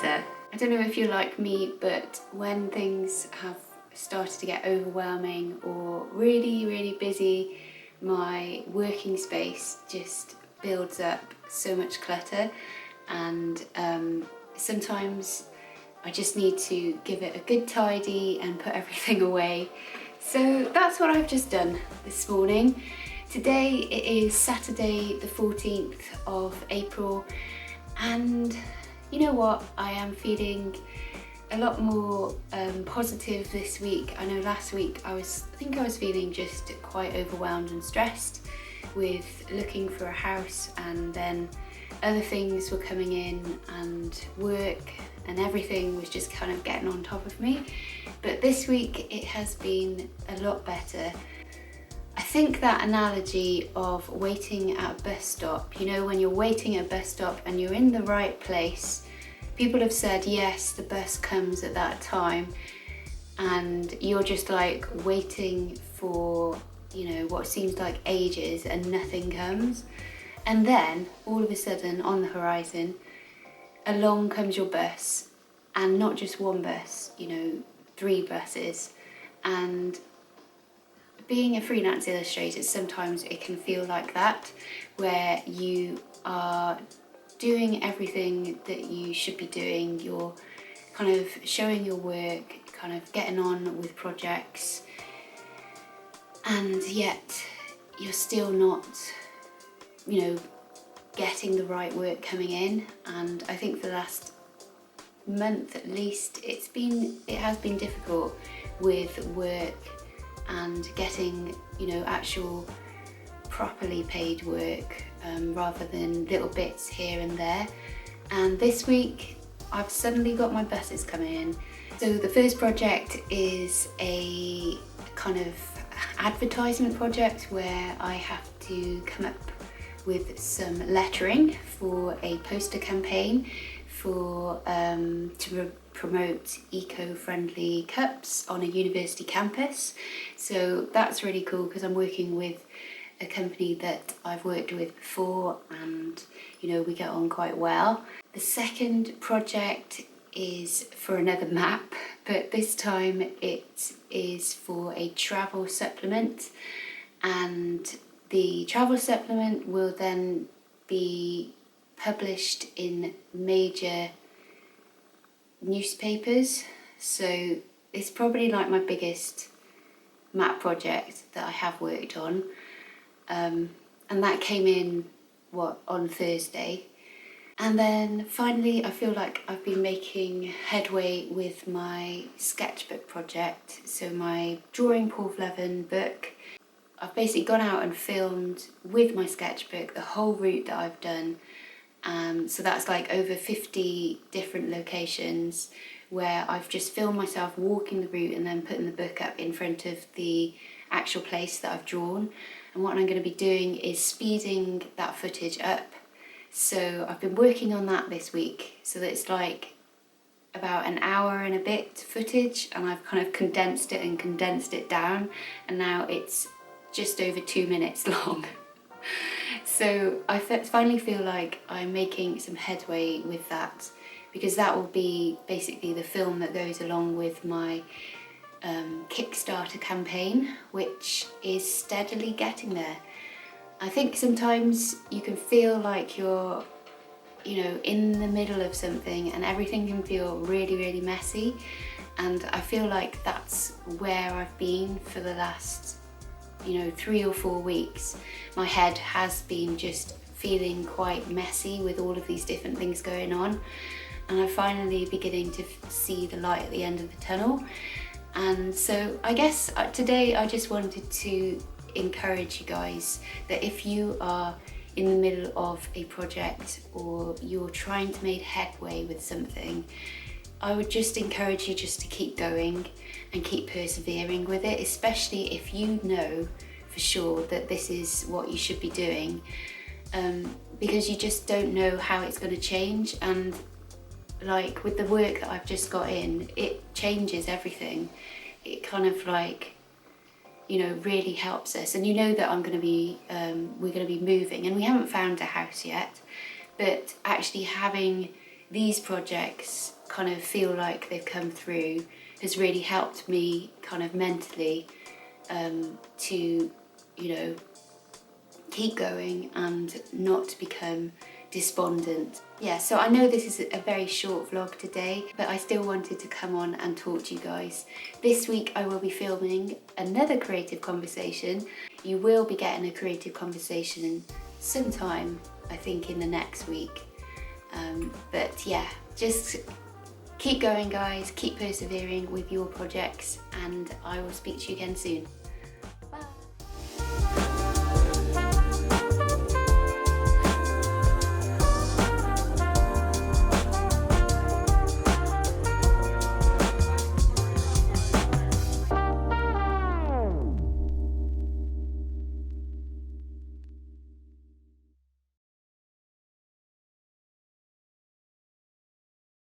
better. I don't know if you're like me, but when things have started to get overwhelming or really busy, my working space just builds up so much clutter, and sometimes I just need to give it a good tidy and put everything away. So that's what I've just done this morning. Today it is Saturday the 14th of April, and you know what, I am feeling a lot more positive this week. I know last week I think I was feeling just quite overwhelmed and stressed with looking for a house, and then other things were coming in and work and everything was just kind of getting on top of me. But this week it has been a lot better. I think that analogy of waiting at a bus stop, you know, when you're waiting at a bus stop and you're in the right place, people have said yes, the bus comes at that time, and you're just like waiting for, you know, what seems like ages and nothing comes. And then all of a sudden on the horizon, along comes your bus, and not just one bus, you know, 3 buses. And being a freelance illustrator, sometimes it can feel like that, where you are doing everything that you should be doing. You're kind of showing your work, kind of getting on with projects, and yet you're still not, you know, getting the right work coming in. And I think for the last month at least, it has been difficult with work and getting, you know, actual properly paid work, rather than little bits here and there. And this week I've suddenly got my buses coming in. So the first project is a kind of advertisement project where I have to come up with some lettering for a poster campaign for to promote eco-friendly cups on a university campus. So that's really cool because I'm working with a company that I've worked with before, and you know, we get on quite well. The second project is for another map, but this time it is for a travel supplement, and the travel supplement will then be published in major newspapers. So it's probably like my biggest map project that I have worked on. And that came in, on Thursday. And then finally, I feel like I've been making headway with my sketchbook project. So my Drawing Paul Vleven book, I've basically gone out and filmed with my sketchbook the whole route that I've done. So that's like over 50 different locations where I've just filmed myself walking the route and then putting the book up in front of the actual place that I've drawn. And what I'm going to be doing is speeding that footage up. So I've been working on that this week, so that it's like about an hour and a bit footage, and I've kind of condensed it down, and now it's just over 2 minutes long. So I finally feel like I'm making some headway with that, because that will be basically the film that goes along with my Kickstarter campaign, which is steadily getting there. I think sometimes you can feel like you're, you know, in the middle of something and everything can feel really messy, and I feel like that's where I've been for the last, you know, 3 or 4 weeks. My head has been just feeling quite messy with all of these different things going on, and I'm finally beginning to see the light at the end of the tunnel. And so I guess today I just wanted to encourage you guys that if you are in the middle of a project or you're trying to make headway with something, I would just encourage you just to keep going and keep persevering with it, especially if you know for sure that this is what you should be doing, because you just don't know how it's going to change. And like with the work that I've just got in, it changes everything. It kind of like, you know, really helps us. And you know that we're going to be moving, and we haven't found a house yet, but actually having these projects kind of feel like they've come through has really helped me kind of mentally to, you know, keep going and not become despondent. Yeah, so I know this is a very short vlog today, but I still wanted to come on and talk to you guys. This week I will be filming another creative conversation. You will be getting a creative conversation sometime, I think in the next week. But yeah, just keep going guys, keep persevering with your projects, and I will speak to you again soon.